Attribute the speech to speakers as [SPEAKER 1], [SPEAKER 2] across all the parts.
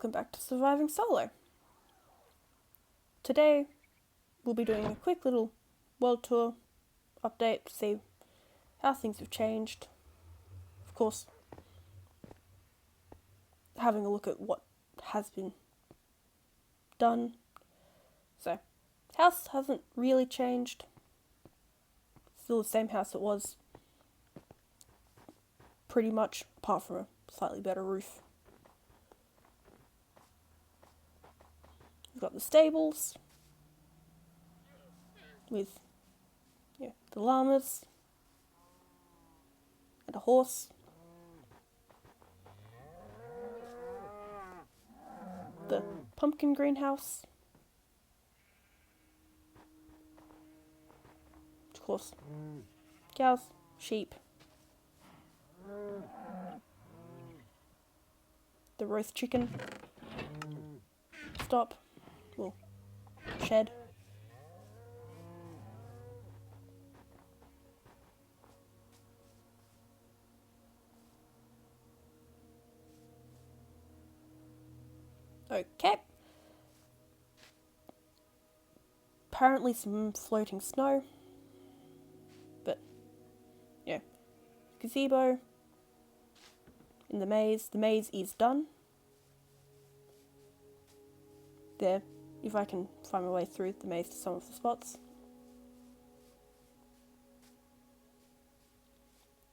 [SPEAKER 1] welcome back to Surviving Solo. Today we'll be doing a quick little world tour update to see how things have changed. Of course, having a look at what has been done. So, house hasn't really changed. Still the same house it was, pretty much, apart from a slightly better roof. We've got the stables with the llamas and a horse. The pumpkin greenhouse. Of course, cows, sheep. The roast chicken. Stop. Well, shed. Okay. Apparently some floating snow. But, yeah. Gazebo. In the maze. The maze is done. There. If I can find my way through the maze to some of the spots.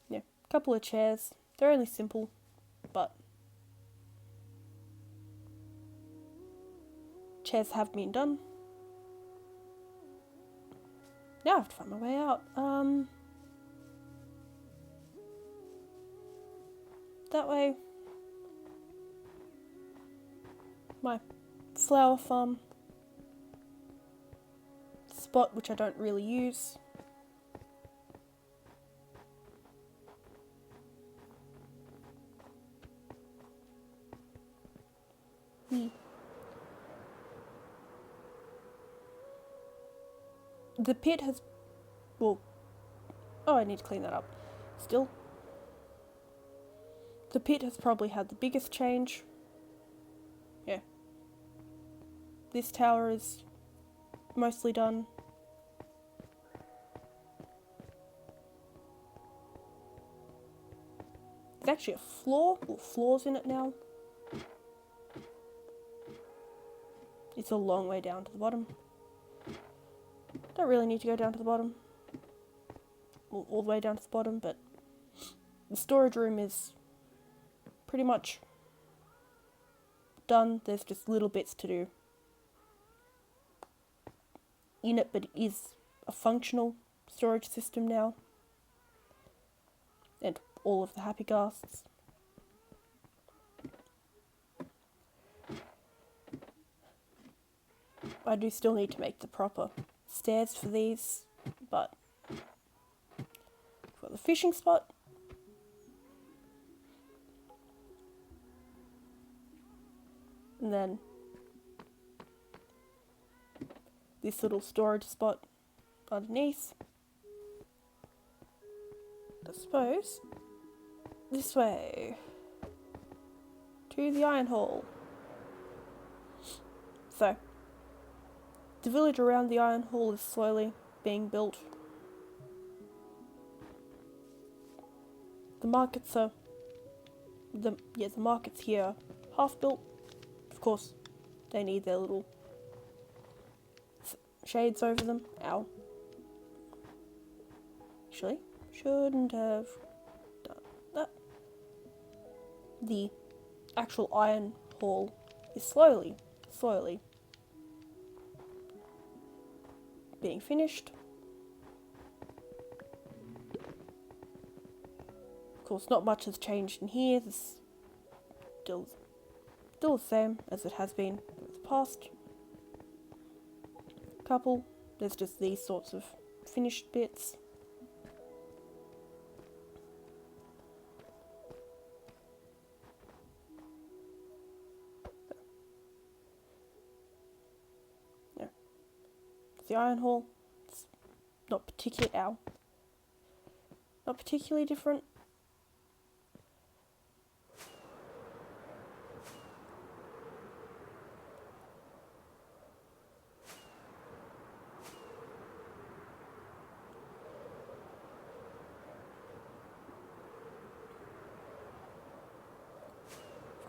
[SPEAKER 1] Yeah. Couple of chairs. They're only simple. But chairs have been done. Now I have to find my way out. That way. My flower farm spot, which I don't really use. The pit has, well, oh, I need to clean that up. Still, the pit has probably had the biggest change. Yeah. This tower is mostly done. There's actually a floor, or floors in it now. It's a long way down to the bottom. Don't really need to go down to the bottom. Well, all the way down to the bottom, but the storage room is pretty much done. There's just little bits to do in it, but it is a functional storage system now. And all of the happy ghasts. I do still need to make the proper stairs for these, but for the fishing spot. And then this little storage spot underneath. I suppose this way to the iron hall. So the village around the iron hall is slowly being built. The markets are the markets here are half built. Of course, they need their little shades over them. Ow. Actually, shouldn't have done that. The actual iron hall is slowly being finished. Of course, not much has changed in here. It's still the same as it has been in the past couple. There's just these sorts of finished bits. Yeah. The iron hall. It's not particularly different.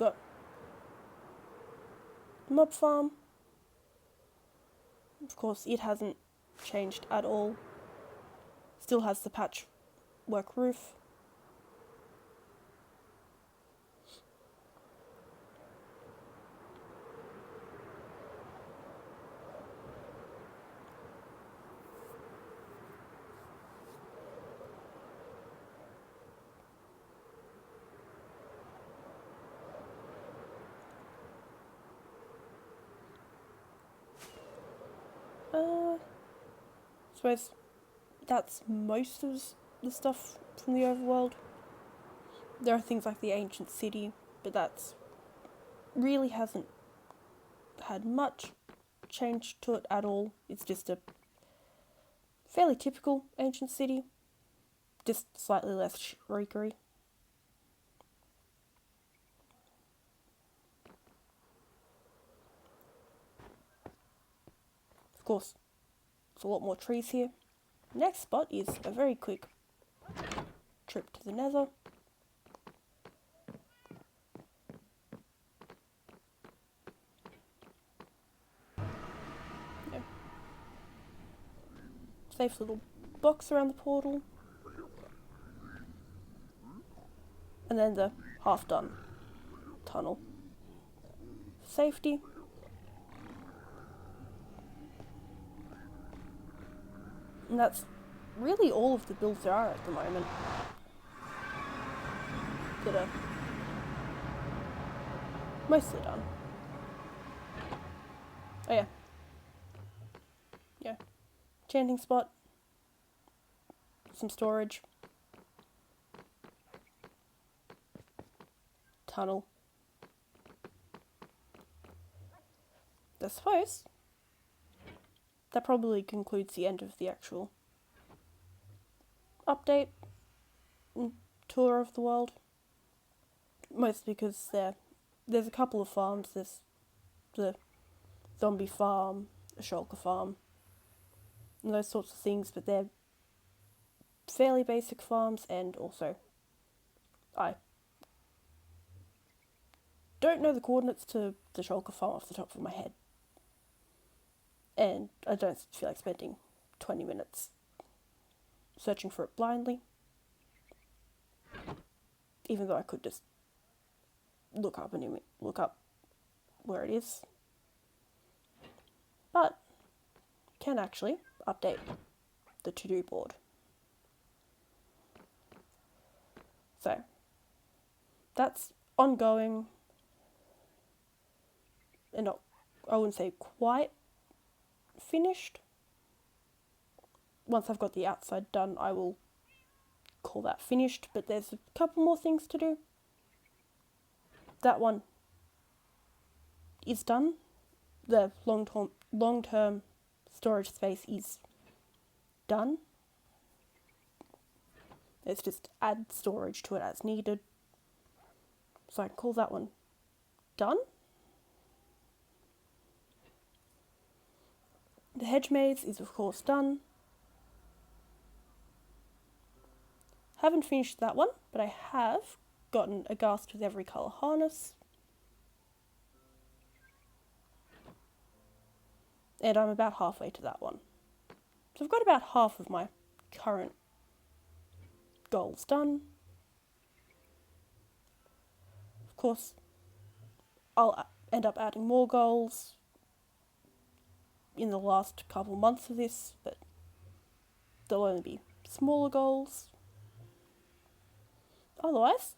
[SPEAKER 1] got mob farm. Of course, it hasn't changed at all. Still has the patchwork roof. I suppose that's most of the stuff from the overworld. There are things like the ancient city, but that's really hasn't had much change to it at all. It's just a fairly typical ancient city, just slightly less shriekery. Of course, there's a lot more trees here. Next spot is a very quick trip to the Nether. Yeah. Safe little box around the portal. And then the half done tunnel. Safety. And that's really all of the builds there are at the moment that are mostly done. Oh yeah. Yeah. Enchanting spot. Some storage. Tunnel. I suppose that probably concludes the end of the actual update and tour of the world. Mostly because there's a couple of farms. There's the zombie farm, a shulker farm, and those sorts of things, but they're fairly basic farms, and also I don't know the coordinates to the shulker farm off the top of my head. And I don't feel like spending 20 minutes searching for it blindly. Even though I could just look up where it is. But can actually update the to-do board. So that's ongoing, and not, I wouldn't say quite finished. Once I've got the outside done, I will call that finished, but there's a couple more things to do. That one is done. The long-term storage space is done. It's just add storage to it as needed. So I call that one done. The hedge maze is of course done. Haven't finished that one, but I have gotten a ghast with every colour harness. And I'm about halfway to that one. So I've got about half of my current goals done. Of course, I'll end up adding more goals in the last couple months of this, but they'll only be smaller goals. Otherwise,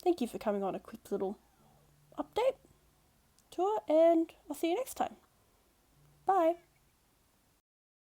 [SPEAKER 1] thank you for coming on a quick little update tour, and I'll see you next time. Bye.